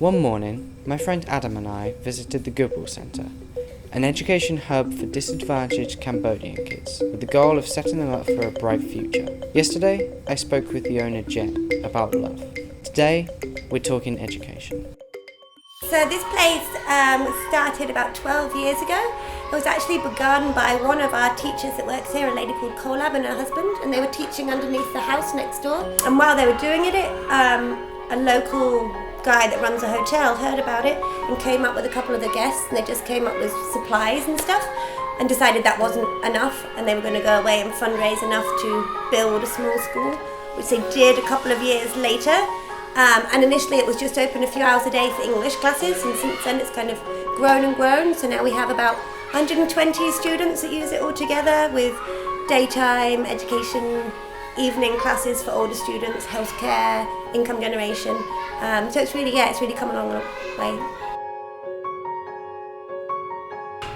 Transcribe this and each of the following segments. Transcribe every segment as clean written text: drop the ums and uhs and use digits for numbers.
One morning, my friend Adam and I visited the Goodwill Center, an education hub for disadvantaged Cambodian kids, with the goal of setting them up for a bright future. Yesterday, I spoke with the owner Jen about love. Today, we're talking education. So this place started about 12 years ago. It was actually begun by one of our teachers that works here, a lady called Colab and her husband, and they were teaching underneath the house next door. And while they were doing it, a local guy that runs a hotel heard about it and came up with a couple of the guests, and they just came up with supplies and stuff and decided that wasn't enough and they were going to go away and fundraise enough to build a small school, which they did a couple of years later. And initially it was just open a few hours a day for English classes, and since then it's kind of grown and grown. So now we have about 120 students that use it all together, with daytime education, evening classes for older students, healthcare, income generation. So it's really come a long way.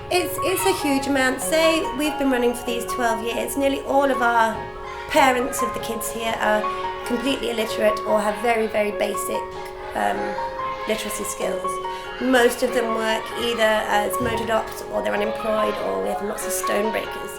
It's a huge amount. Say we've been running for these 12 years. Nearly all of our parents of the kids here are completely illiterate or have very, very basic literacy skills. Most of them work either as motor docs or they're unemployed, or we have lots of stone breakers.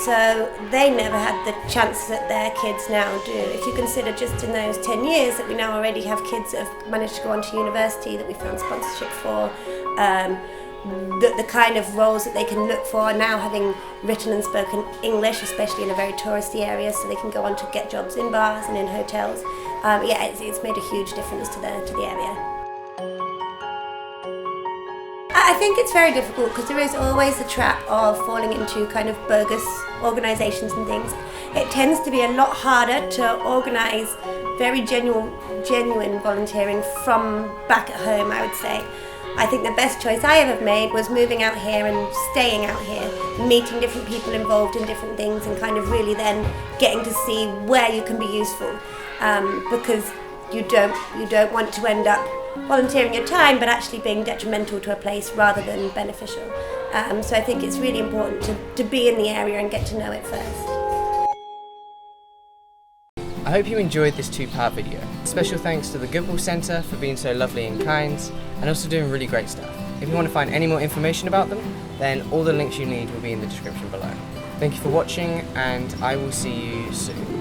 So they never had the chance that their kids now do. If you consider just in those 10 years that we now already have kids that have managed to go on to university that we found sponsorship for, the kind of roles that they can look for now, having written and spoken English, especially in a very touristy area, so they can go on to get jobs in bars and in hotels. It's made a huge difference to the area. I think it's very difficult because there is always the trap of falling into kind of bogus organisations and things. It tends to be a lot harder to organise very genuine volunteering from back at home, I would say. I think the best choice I ever made was moving out here and staying out here, meeting different people involved in different things, and kind of really then getting to see where you can be useful, because you don't want to end up volunteering your time but actually being detrimental to a place rather than beneficial. So I think it's really important to be in the area and get to know it first. I hope you enjoyed this two-part video. Special thanks to the Goodwill Center for being so lovely and kind, and also doing really great stuff. If you want to find any more information about them, then all the links you need will be in the description below. Thank you for watching, and I will see you soon.